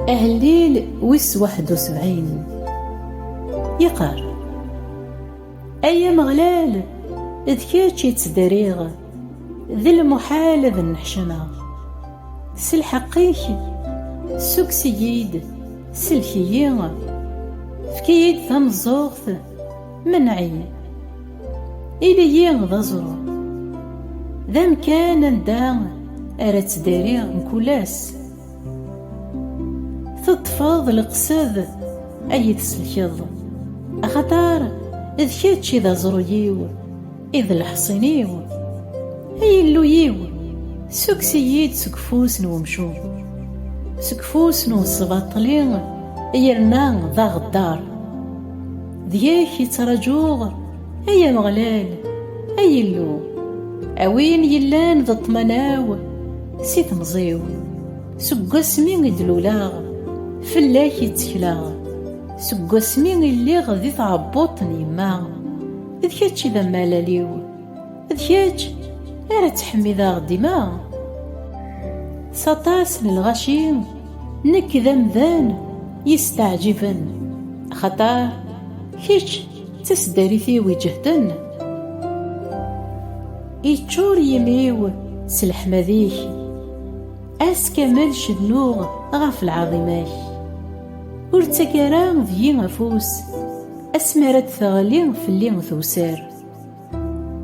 أهليل ويس 71 يقار أيا مغلال ذكاتش يتدريغ ذي المحال ذي النحشنا سلحقيك سوك سيد سلكيين فكيد ثمزوغث منعي إليين ذزرو ذا مكان دا أرات داريغ مكولاس تطفاض القصاد أي تسلكيض أخطار إذ كاتشي ذا زرويو إذ الحصينيو أي اللويو سوك سيد سكفوس نومشو سكفوس نو الصباطلين يرنا ذا غدار ذياك يترجوغ أي مغلال أي اللو أوين يلان ذا طمناو سيت مزيو سوق اسمي دلولاغ فلاك يتكلاغ سوق اسمي اللي غادي تعبوطني يما إذ كاتشي ذا مالاليو إذ كاتش أرا تحمي ذا غديما سطاس للغشيم نك ذا مذان يستعجبن خطار كيتش تسداري في وجهدن يتشور يميو سلح مذيك أس كمال شدنوغ غاف العظيماك ورتكرا ذي غفوس أسمرت ثغلي في اللي ثوسار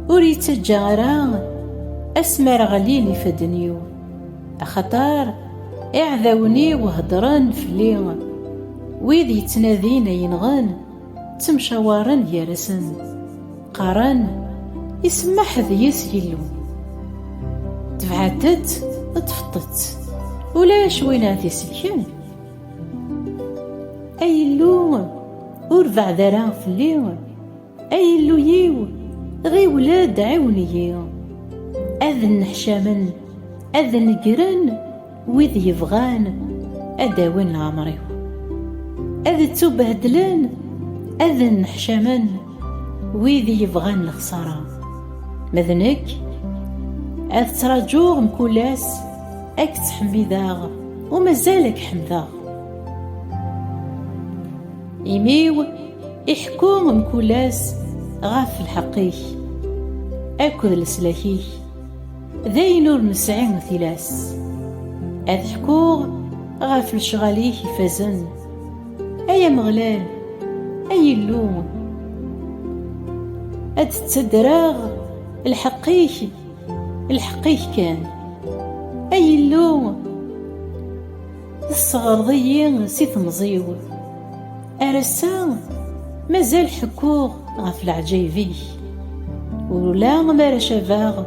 وريتجارا أسمر غليني فدنيو أخطار إعذاوني وهدران في الليل ويذ يتنادين ينغان تمشاورن يارسن قارن يسمح ذيس يلو تفعتت تفطت ولا شوينا في سلكن أي اللو ورفع ذرا في الليل أي اللو يو غي ولاد عونيو أذن حشامن أذن قرن وذ يفغان أداون عمريو أذ تبهدلن أذن حشامن وذ يفغان الخسارة مذنك أذ تراجوغ مكولاس أك تحمي ذاغ ومازالك حمذاغ إميو يحكوغ مكولاس غاف الحقيك أكد لسلاكيك ذي نور نسعين ثلاس أذ حكوغ غاف الشغاليك فازن أيا مغلال أي اللوم أد تدراغ الحقيك كان أي اللوم الصغرضيين سيث مزيو أرسان مازال حكوغ غاف العجايبيك ولا مارا شفاغ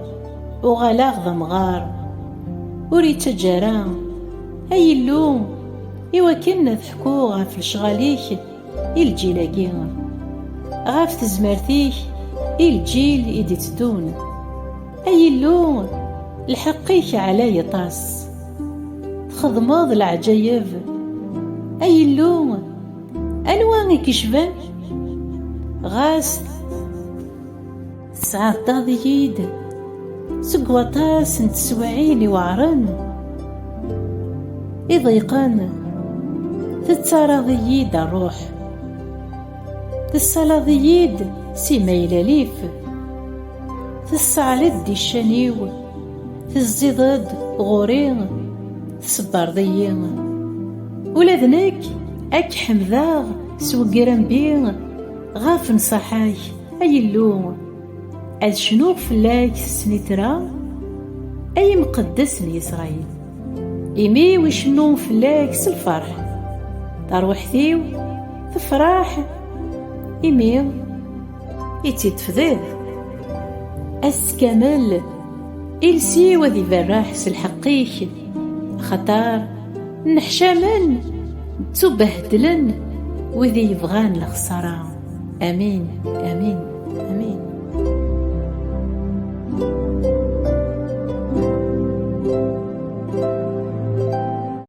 وغلاغ ضمغار وريت جاران أي اللوم إوا كنا تحكو غاف الشغاليك الجيلاكين غاف تزمرتيك الجيل إيدي تدون أي اللوم الحقيك على يطاس تخدماض العجايب أي اللوم أنواع كشبان غاس ساعة ضييد سقوطاس نتسوعيني وعرن يضيقان تتسارى ضييد الروح تسالى ضييد سيما يلاليف تسعلد دي الشنيو تزيضد غورين تصبر ضيين ولا ذنك أك حمذاغ سوقرن بين غاف نصحاك أي اللوم أذ شنوغ فلاك سنترا أي مقدس إسرائيل إمي وشنو فلاك سالفرح تروح ثيو تفرح إمي يتفضيض أس كمال إلسي وذي براح سالحقيك خطار نحشامن تبهدلن وذي يبغان الخسارة آمين آمين آمين.